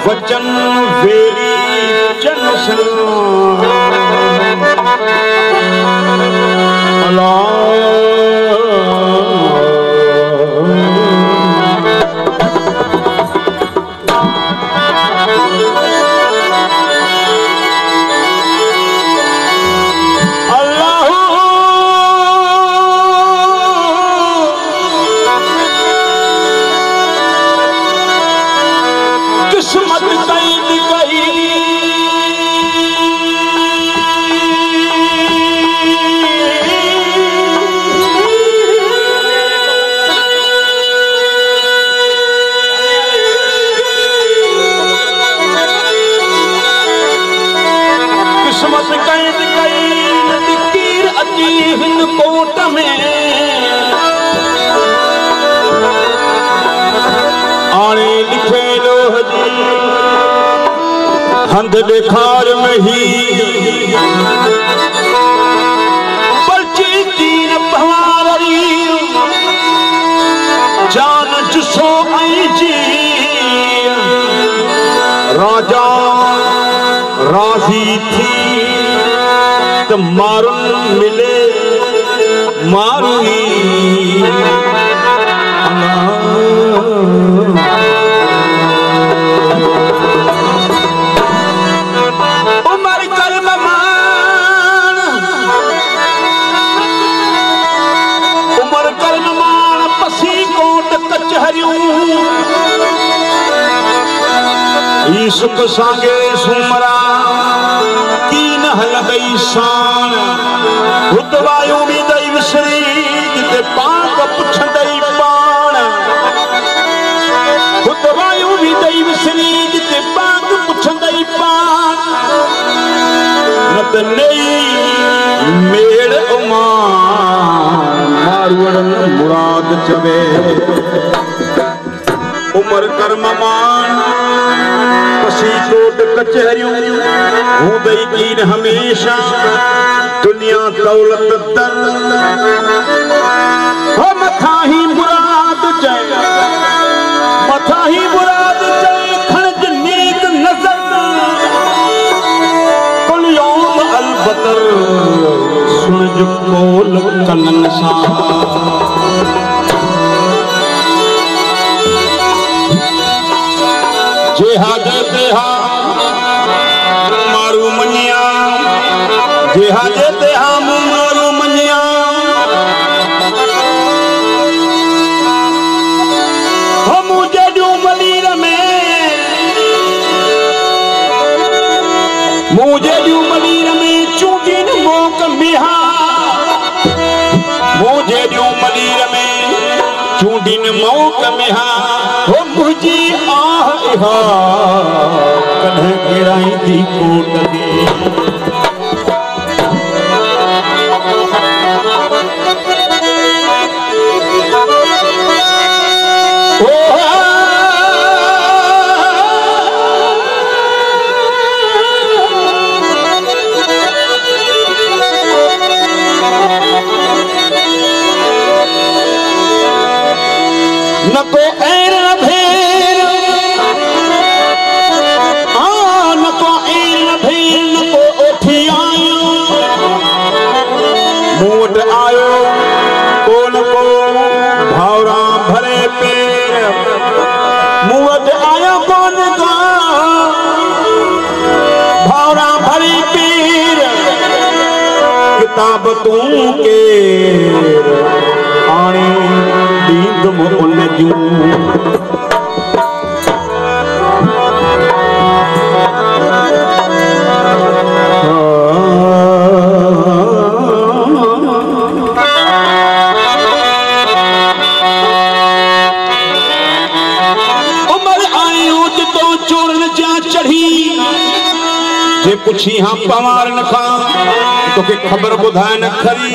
वचन very Johnson coat में आने लिखे लोहजी हंध देखार में ही पर्ची तीन पवारी जान जुसो आई जी राजा राजी थी तो मारून मिले मारूई उमर कर्ममान पसी कोट कचहरियूं ई सुख सांगे सुमरा कीन हल गई शान हुतवायूं भी दई विसरी जिते पाक पुछंदई पाण हुतवायूं भी दई विसरी जिते पाक पुछंदई पाण न त नई मेड़ उमान मारवड़न मुराद चवे उमर कर्ममान पसी कोट कचहरियूं हूंदई कीन हमेशा दुनिया दौलत दर हो मथा ही मुराद चए मथा ही मुराद चए खणज नीक नजर कुल यौम अलबतर सुन जो कोल कनन सां जेहा देते हा मारू मनिया जेहा देते हा मारू मनिया हो मुझे जो मलीर में मुझे जो मलीर में चूंडिन मोक मिहा मुझे जो मलीर में चूंडिन मोक मिहा हो मुझी आह इहा कन्हे गिराई दी कोट दे न को एर न भेर न को एर न भेर न को ओठी आयो मूट आयो कोन को भावरा भरे पेर मूट आयो कोन को भावरा भरे पेर किताब तू के आनी दीद मुन जूं उमर आयूं तो चोरन जा चढ़ी जे पुछी हाँ पवारन खां तोखे खबर बुधाए न खरी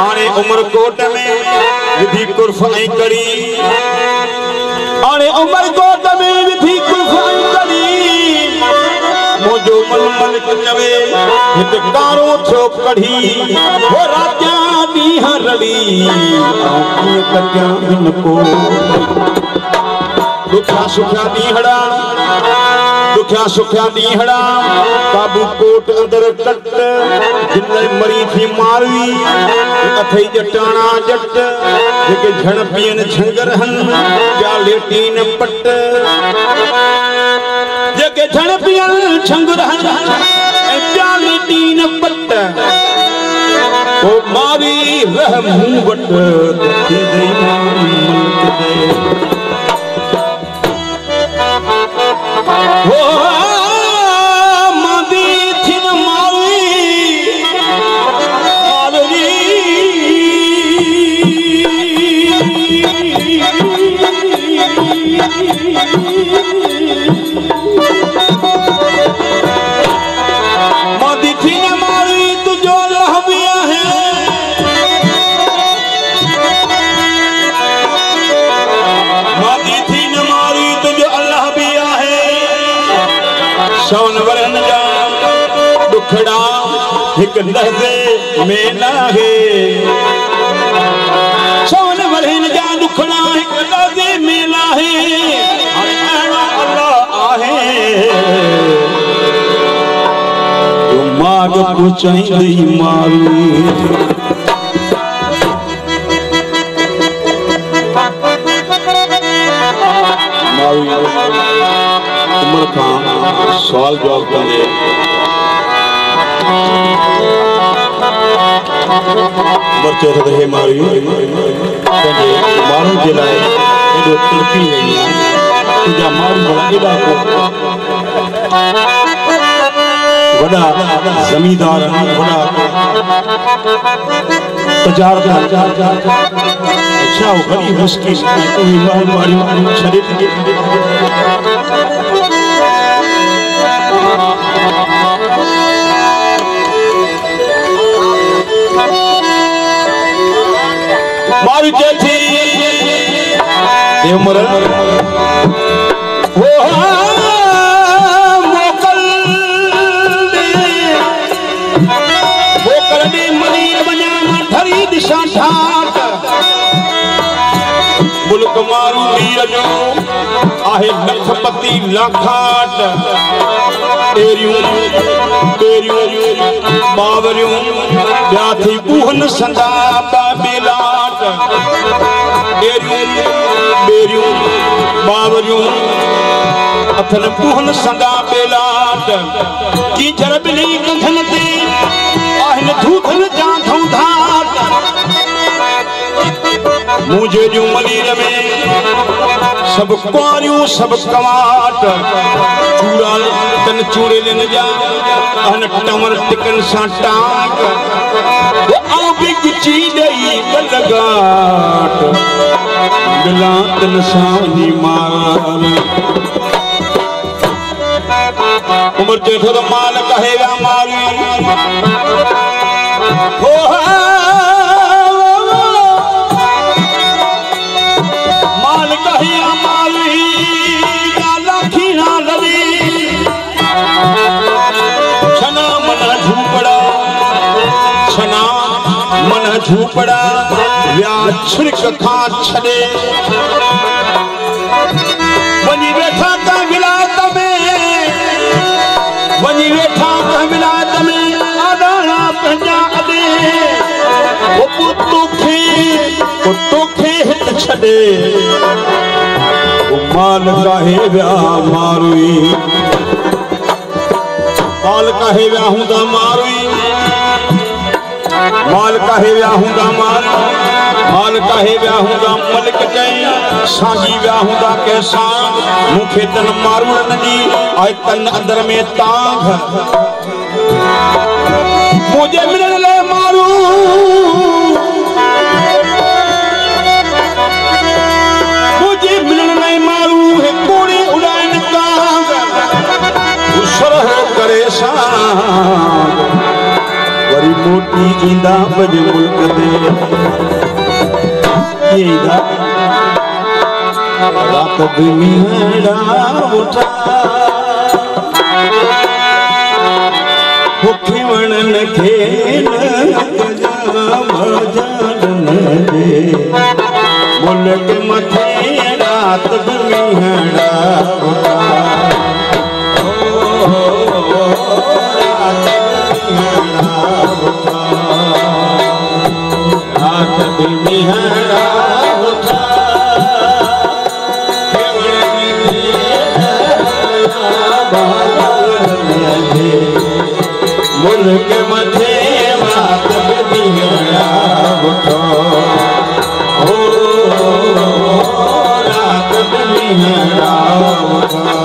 आने उमर कोट में विधि कुर्फ ऐं करी आने उमर कोट में विधि कुर्फ ऐं करी मुझो मलमल चवे हिते कारो थियो कढ़ी हो राजा ॾींहं रड़ी कीअं कटियां हिन को दुखिया सुखिया दीहड़ा दुखिया सुखिया दीहड़ा काबू कोट अंदर कट जिन मरी थी मारवी अथई जटाना जट जेके झण पियन झंगर हन क्या लेटी न पट जेके झण पियन झंगर हन क्या लेटी न पट ओ मारी रह मुंह वट थी दई मलक दे ओ मादी थी न मारी मारी मादी थी न मारी तुझो लहबिया है मादी थी न मारी तुझो अल्लाह बिया है सौन वरन जा दुखड़ा हिक लहज़े में ना है सौन वरन जा दुखड़ा हिक लहज़े में ना है अल्लाह आहे जो माग पुचाईंदी मारू उमर खां सवाल जवाब कंदे उमर चए थो त हे मारी पंहिंजे माण्हुनि जे लाइ एॾो तड़पी वई आहे तुंहिंजा माण्हू भला एॾा वॾा ज़मींदार वॾा तजारतदार छा वॾी मुश्किल छॾे मारू चए थी उमर मोकल ॾे मरीर वञा मां ठरी ॾिसां ठाट मुल्क मारू वीर जो आहे लखपति लाखाट तेरियूं तेरियूं बावरियूं ॿिया थी बूहन संदा बेलाट तेरियूं बेरियूं बावरियूं अथन बूहन संदा बेलाट कीचड़ ॿिली कंधनि ते आहिनि धूधन जा धूधाट मुझे जो मलीर में सब कुआरियूं सब कवाट चूड़ा तन चूड़े लेन जा अन टमर टिकन सा टाक वो आओ भी गुची दई गलगाट मिला तन सानी मार उमर जे थो माल कहेगा मारी हो झूपड़ा या छिड़क खां छड़े वनी वेठा का विलायत में वनी वेठा का विलायत में आदाना पंजा अदे वो पुतोखे हित छड़े वो माल काहे व्या मारुई माल काहे व्या हुंदा मारुई माल काहे व्या हुंदा माल काहे व्या हुंदा मलिक चई सागी व्या हुंदा कैसा मुखे तन मारुन जी आए तन अंदर में तांग मुझे मिलने ले मारू मुझे मिलने ले मारू है कोड़ी उड़ान कांग उसरह करे सांग वरी मोटी इंदा बज मुल्क दे ईदा रात बिमीड़ा उठा भुखे वणन खेल मुल्क मथे रात बिमीड़ा बिहड़ा उठा मुल्क मथे रात बिहड़ा उठा हो रात बिहड़ा उठा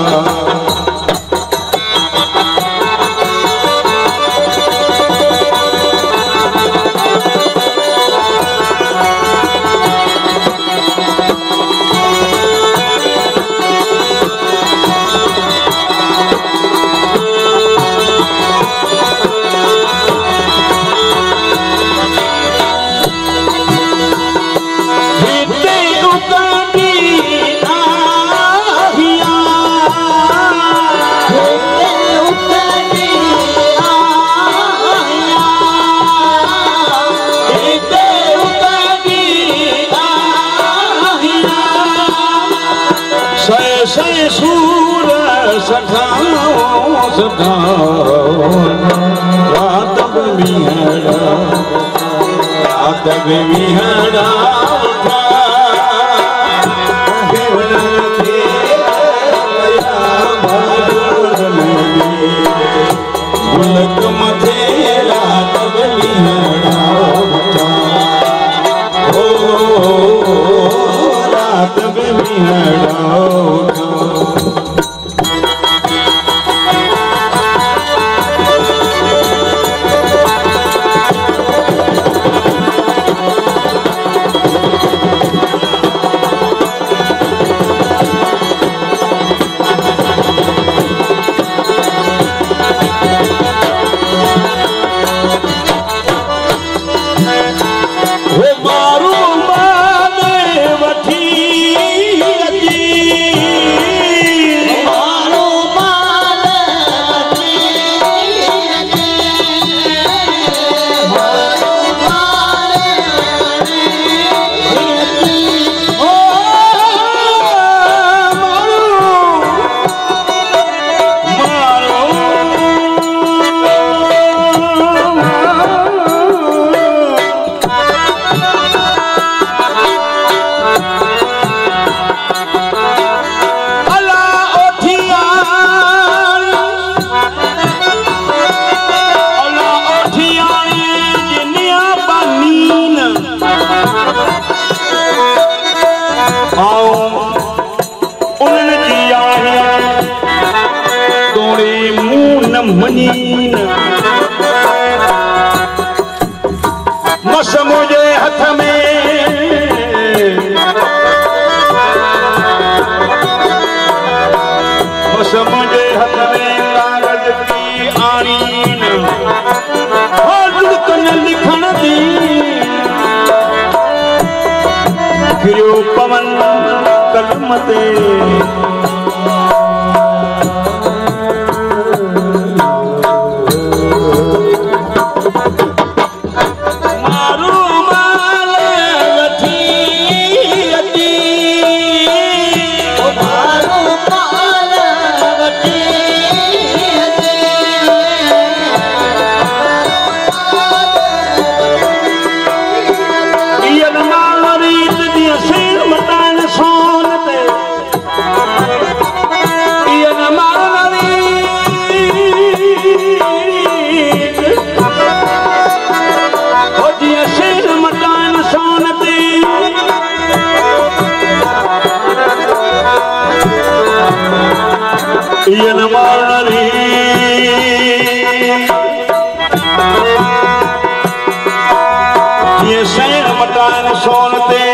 सूर सखाओ सखाओ रात बिहड़ा मुल्क मथे रात बिहड़ा हो रात बिहड़ा मनीन मस मुझे हथ में मस मुझे हथ में कागज की आनीन कन लिखण दी फिरो पवन कलम ते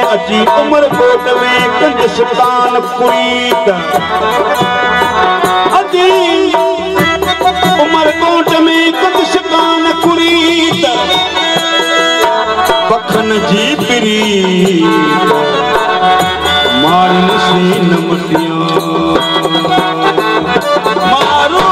अची उमरकोट में कंज सुल्तान पुरीत अजी उमरकोट में कंज सुल्तान पुरीत बखन जी पिरी मारन से नमटिया मारो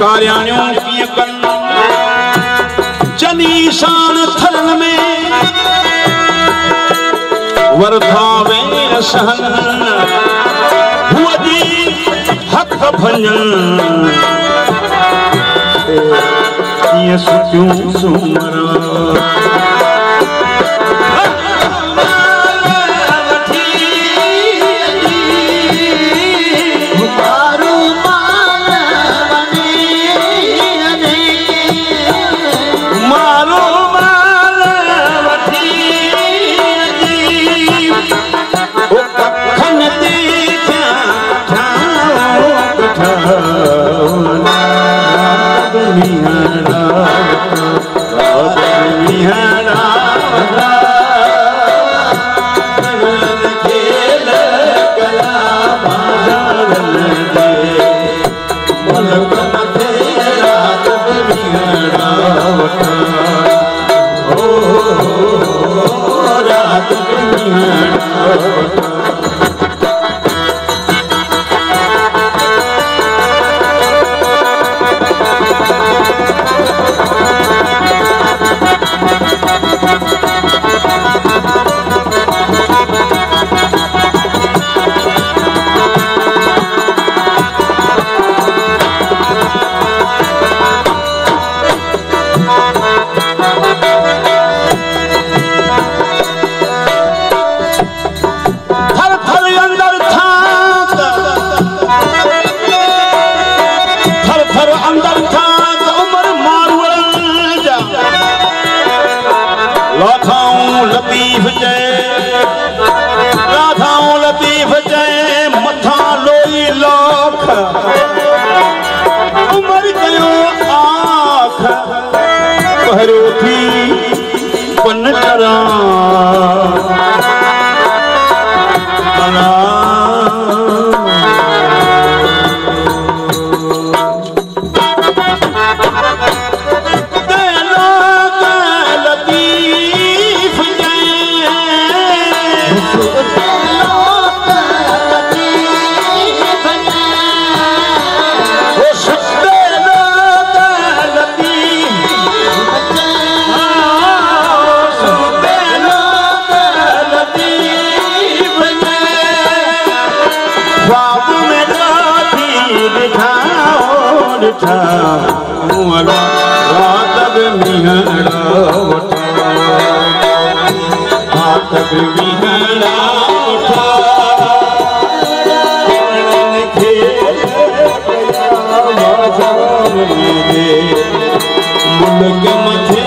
कारियाणियूं कीअं कनि चनी शान थरन में वरथा वे सहन हुआ जी हक भंजन कीअं सुठियूं सुमरा मुल्क मथे